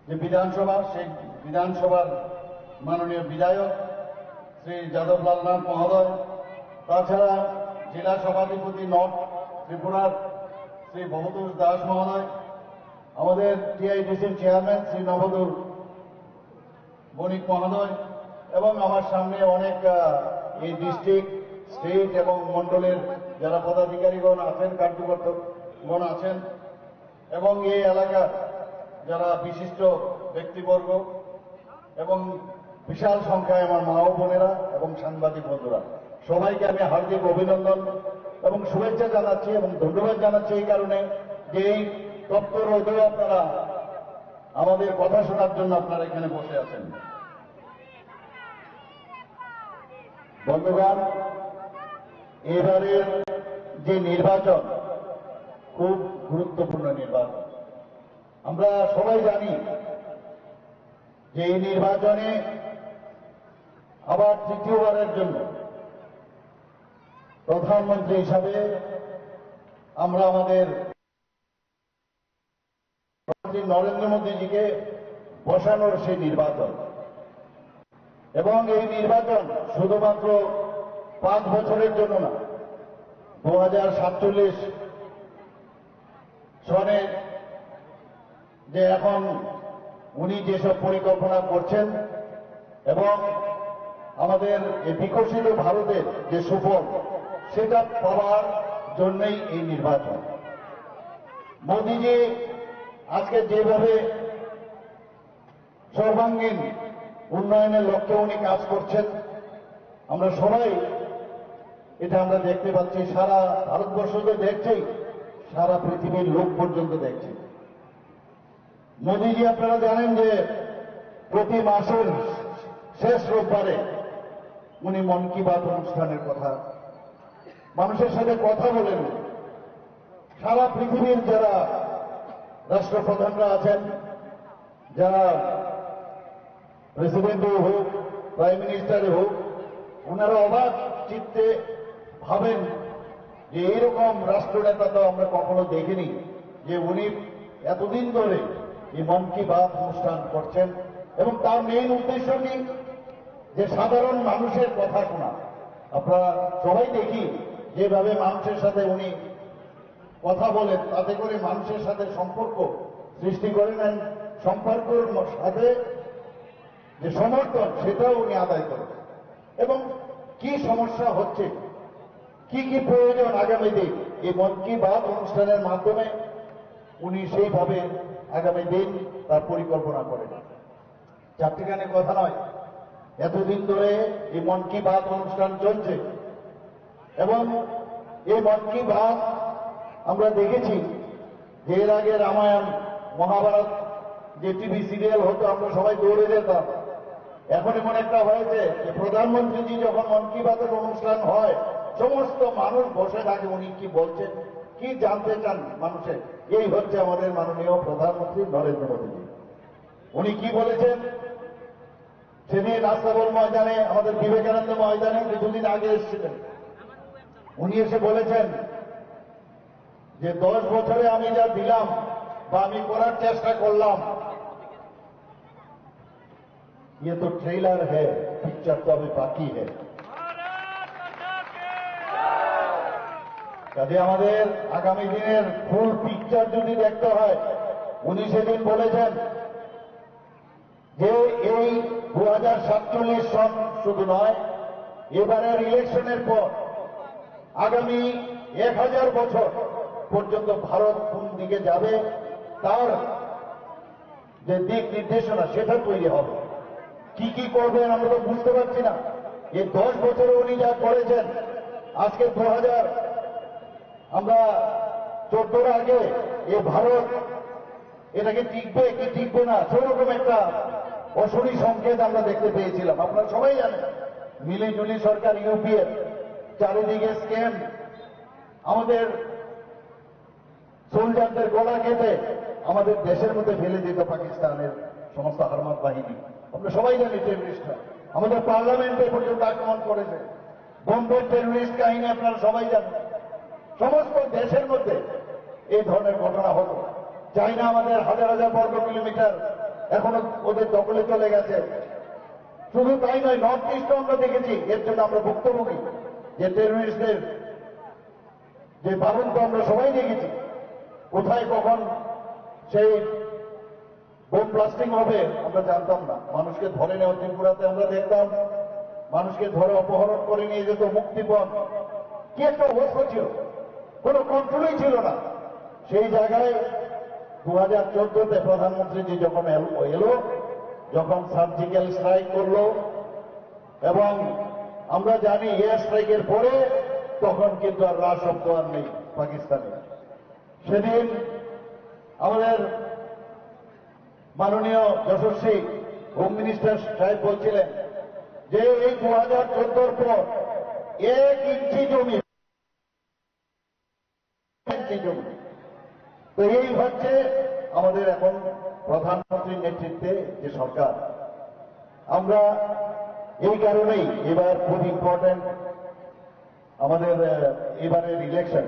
যে বিধানসভা, সেই বিধানসভার মাননীয় বিধায়ক শ্রী যাদবলাল নাথ মহোদয়, তাছাড়া জেলা সভাধিপতি নর্থ ত্রিপুরার শ্রী ভবতোষ দাস মহোদয়, আমাদের টিআইডিসির চেয়ারম্যান শ্রী নবদুর বণিক মহোদয়, এবং আমার সামনে অনেক এই ডিস্ট্রিক্ট, স্টেট এবং মন্ডলের যারা পদাধিকারীগণ আছেন, কার্যকর্তাগণ আছেন, এবং এই এলাকার যারা বিশিষ্ট ব্যক্তিবর্গ এবং বিশাল সংখ্যায় আমার মা ও বোনেরা এবং সাংবাদিক বন্ধুরা, সবাইকে আমি হার্দিক অভিনন্দন এবং শুভেচ্ছা জানাচ্ছি এবং ধন্যবাদ জানাচ্ছি এই কারণে যে এই তপ্ত রোদেও আপনারা আমাদের কথা শোনার জন্য আপনারা এখানে বসে আছেন। বন্ধুগণ, এবারের যে নির্বাচন খুব গুরুত্বপূর্ণ নির্বাচন। আমরা সবাই জানি যে এই নির্বাচনে আবার তৃতীয়বারের জন্য প্রধানমন্ত্রী হিসাবে আমরা আমাদের নরেন্দ্র মোদীজিকে বসানোর সেই নির্বাচন, এবং এই নির্বাচন শুধুমাত্র 5 বছরের জন্য না, 2047 সনে যে এখন উনি যেসব পরিকল্পনা করছেন এবং আমাদের এই বিকশিত ভারতের যে সুফল সেটা পাওয়ার জন্যই এই নির্বাচন। মোদীজি আজকে যেভাবে সর্বাঙ্গীন উন্নয়নের লক্ষ্যে উনি কাজ করছেন, আমরা সবাই এটা আমরা দেখতে পাচ্ছি। সারা ভারতবর্ষ তো দেখছেই, সারা পৃথিবীর লোক পর্যন্ত দেখছে। মোদীজি আপনারা জানেন যে প্রতি মাসের শেষ রোববারে উনি মন কি বাত অনুষ্ঠানের কথা মানুষের সাথে কথা বলেন। সারা পৃথিবীর যারা রাষ্ট্রপ্রধানরা আছেন, যারা প্রেসিডেন্টও হোক, প্রাইম মিনিস্টারই হোক, ওনারা অবাক চিত্তে ভাবেন যে এইরকম রাষ্ট্রনেতা তো আমরা কখনো দেখিনি, যে উনি এতদিন ধরে এই মন কি বাত অনুষ্ঠান করছেন এবং তার মেইন উদ্দেশ্য কি, যে সাধারণ মানুষের কথা শোনা। আপনারা সবাই দেখি যেভাবে মানুষের সাথে উনি কথা বলেন, তাতে করে মানুষের সাথে সম্পর্ক সৃষ্টি করে নেন, সম্পর্কের সাথে যে সমর্থন সেটাও উনি আদায় করেন, এবং কি সমস্যা হচ্ছে, কি কি প্রয়োজন আগামী দিন এই মন কি বাত অনুষ্ঠানের মাধ্যমে উনি সেইভাবে আগামী দিন তার পরিকল্পনা করেন। চারটিখানে কথা নয়, এতদিন ধরে এই মন কি বাত অনুষ্ঠান চলছে এবং এই মন কি বাত আমরা দেখেছি যে এর আগে রামায়ণ মহাভারত যে টিভি সিরিয়াল হতো আমরা সবাই দৌড়ে যেতাম। এখন এমন একটা হয়েছে যে প্রধানমন্ত্রীজি যখন মন কি বাতের অনুষ্ঠান হয়, সমস্ত মানুষ বসে থাকে উনি কি বলছেন, কি জানতে চান মানুষের। এই হচ্ছে আমাদের মাননীয় প্রধানমন্ত্রী নরেন্দ্র মোদীজি। উনি কি বলেছেন সেদিন রাস্তাবল ময়দানে, আমাদের বিবেকানন্দ ময়দানে কিছুদিন আগে এসেছিলেন, উনি এসে বলেছেন যে 10 বছরে আমি যা দিলাম বা আমি করার চেষ্টা করলাম, ये तो ट्रेलर है, पिक्चर तो अभी बाकी है। কাজে আমাদের আগামী দিনের ফুল পিকচার যদি দেখতে হয়, উনি সেদিন বলেছেন যে এই 2047 সন শুধু নয়, এবারের ইলেকশনের পর আগামী 1000 বছর পর্যন্ত ভারত কোন দিকে যাবে তার যে দিক নির্দেশনা সেটা তৈরি হবে। কি কি করবেন আমরা তো বুঝতে পারছি না। এই 10 বছরে উনি যা করেছেন, আজকে 2000 আমরা 14 আগে এই ভারত এটাকে টিকবে কি টিকবে না, সেরকম একটা অশনি সংকেত আমরা দেখতে পেয়েছিলাম। আপনারা সবাই জানেন মিলিজুলি সরকার ইউপিএ চারিদিকে স্ক্যাম, আমাদের সোলজারদের গলা কেটে আমাদের দেশের মধ্যে ফেলে দিত পাকিস্তানের সমস্ত হারমাত বাহিনী। আমরা সবাই জানি টেররিস্টরা আমাদের পার্লামেন্টে পর্যন্ত আক্রমণ করেছে। বোম্বের টেররিস্ট কাহিনী আপনারা সবাই জানেন। সমস্ত দেশের মধ্যে এই ধরনের ঘটনা হতো। চাইনা আমাদের হাজার হাজার বর্গ কিলোমিটার এখনো ওদের দখলে চলে গেছে। শুধু তাই নয়, নর্থ ইস্টে আমরা দেখেছি, এর জন্য আমরা ভুক্তভোগী। যে টেররিস্টদের যে বারণ আমরা সবাই দেখেছি, কোথায় কখন সেই বোম ব্লাস্টিং হবে আমরা জানতাম না। মানুষকে ধরে নেওয়া ত্রিপুরাতে আমরা দেখতাম, মানুষকে ধরে অপহরণ করে নিয়ে যেত মুক্তিপণ। কি একটা অবস্থা ছিল, কোনো কন্ট্রোলই ছিল না। সেই জায়গায় 2014-তে প্রধানমন্ত্রীজি যখন এলো, যখন সার্জিক্যাল স্ট্রাইক করলো, এবং আমরা জানি এয়ার স্ট্রাইকের পরে তখন কিন্তু আর শব্দ আর নেই পাকিস্তানে। সেদিন আমাদের মাননীয় যশস্বী হোম মিনিস্টার সাহেব বলছিলেন যে এই 2014-র পর 1 ইঞ্চি জমি, তো এই হচ্ছে আমাদের এখন প্রধানমন্ত্রীর নেতৃত্বে যে সরকার। আমরা এই কারণেই এবার খুব ইম্পর্টেন্ট আমাদের এবারের ইলেকশন,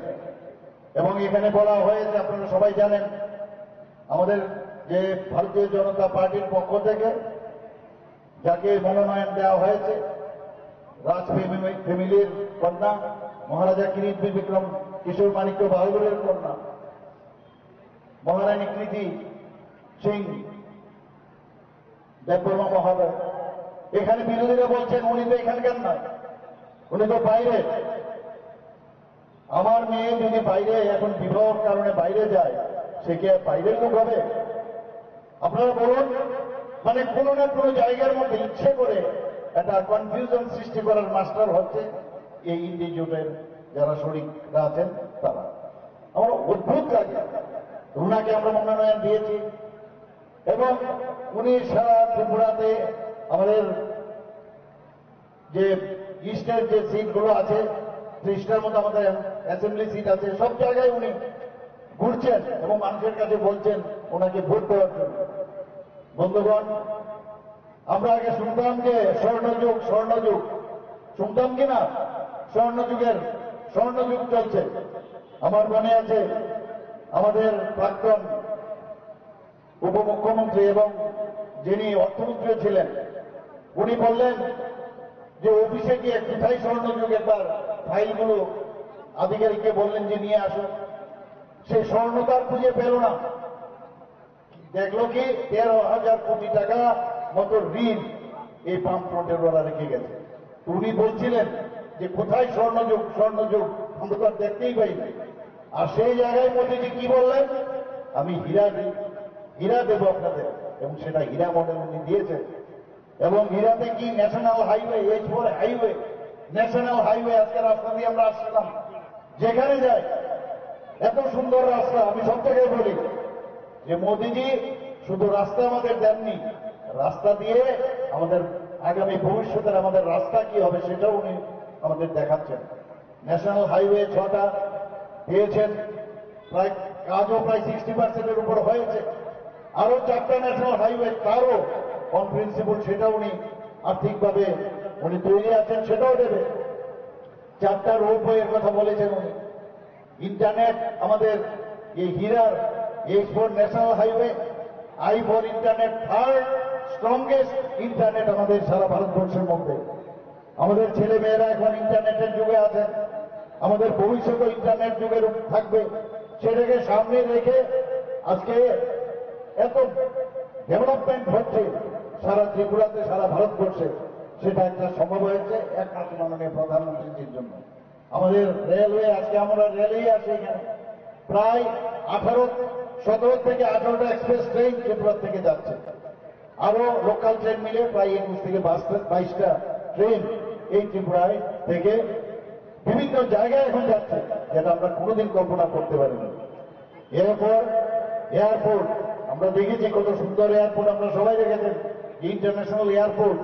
এবং এখানে বলা হয়েছে, আপনারা সবাই জানেন, আমাদের যে ভারতীয় জনতা পার্টির পক্ষ থেকে যাকে মনোনয়ন দেওয়া হয়েছে, রাজ ফ্যামিলির কন্যা মহারাজা কিরিট বিক্রম কিশোর মাণিক্য বাহাদুরের কন্যা মহারানী কৃতি সিং দেববর্মা মহোদয়। এখানে বিরোধীরা বলছেন উনি তো এখানকার নয়, উনি তো বাইরে। আমার মেয়ে যদি বাইরে এখন বিবাহের কারণে বাইরে যায়, সে কি বাইরের লোক হবে? আপনারা বলুন, মানে কোনো না কোনো জায়গার মধ্যে ইচ্ছে করে একটা কনফিউশন সৃষ্টি করার মাস্টার হচ্ছে এই ইনস্টিটিউটের যারা শরিকরা আছেন তারা। আমার অদ্ভুত লাগে। ওনাকে আমরা মনোনয়ন দিয়েছি, এবং উনি সারা ত্রিপুরাতে আমাদের যে ইস্টের যে সিটগুলো আছে, 30টার মতো আমাদের অ্যাসেম্বলি সিট আছে, সব জায়গায় উনি ঘুরছেন এবং মানুষের কাছে বলছেন ওনাকে ভোট দেওয়ার জন্য। বন্ধুগণ, আমরা আগে শুনতাম যে স্বর্ণযুগ স্বর্ণযুগ, শুনতাম কিনা? স্বর্ণযুগ চলছে। আমার মনে আছে আমাদের প্রাক্তন উপমুখ্যমন্ত্রী এবং যিনি অর্থমন্ত্রী ছিলেন, উনি বললেন যে অফিসে গিয়ে কোথায় স্বর্ণযুগ, একবার ফাইলগুলো আধিকারিককে বললেন যে নিয়ে আসুন। সে স্বর্ণ তার খুঁজে পেল না। দেখলো কি 13,000 কোটি টাকা মতো ঋণ এই বামফ্রন্টের ওরা রেখে গেছে। উনি বলছিলেন যে কোথায় স্বর্ণযুগ স্বর্ণযুগ, আমরা তো আর দেখতেই পাইনি। আর সেই জায়গায় মোদীজি কি বললেন, আমি হীরা দেব আপনাদের, এবং সেটা হীরা মডেল উনি দিয়েছেন। এবং হীরাতে কি national highway, H4 highway, national highway, আজকে রাস্তা দিয়ে আমরা আসছিলাম, যেখানে যাই এত সুন্দর রাস্তা। আমি সব জায়গায় বলি যে মোদীজি শুধু রাস্তা আমাদের দেননি, রাস্তা দিয়ে আমাদের আগামী ভবিষ্যতের আমাদের রাস্তা কি হবে সেটাও উনি আমাদের দেখাচ্ছেন। ন্যাশনাল হাইওয়ে 6টা পেয়েছেন, প্রায় কাজও প্রায় 60%-এর উপর হয়েছে। আরো 4টা ন্যাশনাল হাইওয়ে তারও অন প্রিন্সিপল, সেটা উনি আর্থিকভাবে উনি তৈরি আছেন, সেটাও দেবে। 4টা রোপওয়ের কথা বলেছেন উনি। ইন্টারনেট আমাদের এই হীরার H4 national highway, I4 internet, 3rd strongest internet আমাদের সারা ভারতবর্ষের মধ্যে। আমাদের ছেলে মেয়েরা এখন ইন্টারনেটের যুগে আছেন, আমাদের ভবিষ্যৎ ইন্টারনেট যুগের থাকবে। সেটাকে সামনে রেখে আজকে এত ডেভেলপমেন্ট হচ্ছে সারা ত্রিপুরাতে, সারা ভারতবর্ষে, সেটা একটা সম্ভব হয়েছে একমাত্র মাননীয় প্রধানমন্ত্রীর জন্য। আমাদের রেলওয়ে, আজকে আমরা রেলেই আছি এখানে, প্রায় 17 থেকে 18টা এক্সপ্রেস ট্রেন ত্রিপুরা থেকে যাচ্ছে। আরো লোকাল ট্রেন মিলে প্রায় 21 থেকে 22টা ট্রেন এই ত্রিপুরায় থেকে বিভিন্ন জায়গায় এখন যাচ্ছে, যেটা আমরা কোনোদিন কল্পনা করতে পারিনি। এয়ারপোর্ট আমরা দেখেছি, কত সুন্দর এয়ারপোর্ট, আমরা সবাই দেখেছেন, ইন্টারন্যাশনাল এয়ারপোর্ট।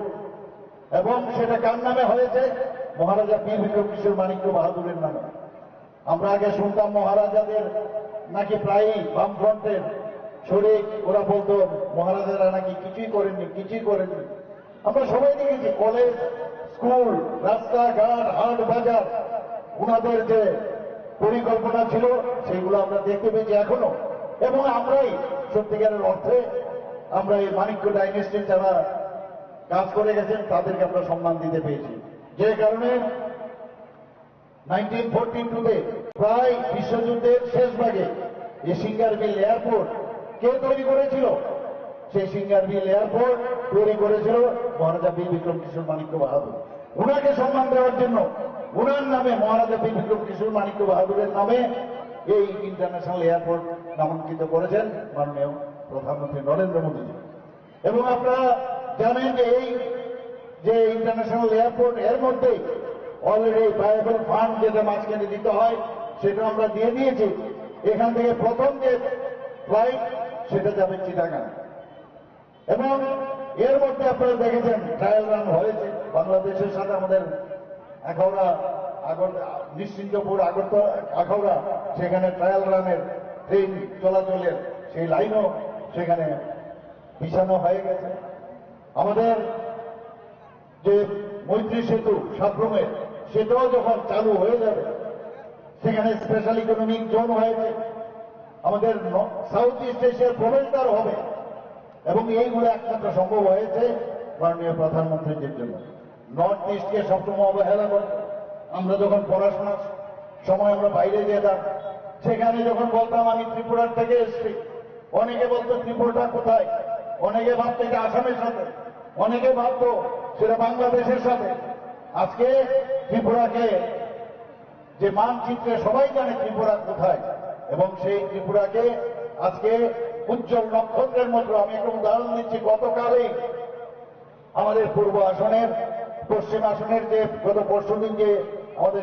এবং সেটা কার নামে হয়েছে? মহারাজা বীর বিক্রম কিশোর মাণিক্য বাহাদুরের নামে। আমরা আগে শুনতাম মহারাজাদের নাকি প্রায়ই বামফ্রন্টের শরিক, ওরা বলতো মহারাজারা নাকি কিছুই করেননি। আমরা সবাই দেখেছি কলেজ, স্কুল, রাস্তাঘাট, হাট বাজার, ওনাদের যে পরিকল্পনা ছিল সেগুলো আমরা দেখতে পেয়েছি। এখনো এবং আমরাই সত্যিকারের অর্থে আমরা এই মানিক্য ডাইনেস্টির যারা কাজ করে গেছেন তাদেরকে আমরা সম্মান দিতে পেরেছি, যে কারণে 1942-তে প্রায় বিশ্বযুদ্ধের শেষ ভাগে এই সিঙ্গারবিল এয়ারপোর্ট কে তৈরি করেছিল? সেই সিঙ্গারবিল এয়ারপোর্ট তৈরি করেছিল মহারাজা বীর বিক্রম কিশোর মানিক্য বাহাদুর। উনাকে সম্মান দেওয়ার জন্য উনার নামে, মহারাজা বীর বিক্রম কিশোর মানিক্য বাহাদুরের নামে এই ইন্টারন্যাশনাল এয়ারপোর্ট নামাঙ্কিত করেছেন মাননীয় প্রধানমন্ত্রী নরেন্দ্র মোদীজি। এবং আপনারা জানেন যে এই যে ইন্টারন্যাশনাল এয়ারপোর্ট এর মধ্যে অলরেডি ভায়াবল ফান্ড যেটা মাঝখানে দিতে হয় সেটা আমরা দিয়ে দিয়েছি। এখান থেকে প্রথম যে ফ্লাইট সেটা যাবে চিটাগাং। এবং এর মধ্যে আপনারা দেখেছেন ট্রায়াল রান হয়েছে বাংলাদেশের সাথে আমাদের আখাউড়া নিশ্চিন্তপুর আখাউড়া, সেখানে ট্রায়াল রানের ট্রেন চলাচলের সেই লাইনও সেখানে বিছানো হয়ে গেছে। আমাদের যে মৈত্রী সেতু সাবরুমের সেটাও যখন চালু হয়ে যাবে সেখানে স্পেশাল ইকোনমিক জোন হয়েছে, আমাদের সাউথ ইস্ট এশিয়ার প্রবেশদ্বার হবে। এবং এইগুলো একমাত্র সম্ভব হয়েছে মাননীয় প্রধানমন্ত্রীর জন্য। নর্থ ইস্টকে সবসময় অবহেলা করে আমরা যখন পড়াশোনার সময় আমরা বাইরে যেতাম, সেখানে যখন বলতাম আমি ত্রিপুরার থেকে এসছি, অনেকে বলতো ত্রিপুরাটা কোথায়, অনেকে ভাবতো এটা আসামের সাথে, অনেকে ভাবতো সেটা বাংলাদেশের সাথে। আজকে ত্রিপুরাকে যে মানচিত্রে সবাই জানে ত্রিপুরা কোথায়, এবং সেই ত্রিপুরাকে আজকে উজ্জ্বল নক্ষত্রের মতো। আমি একটা উদাহরণ দিচ্ছি, গতকালই আমাদের পূর্ব আসনের পশ্চিম আসনের যে গত পরশুদিন যে আমাদের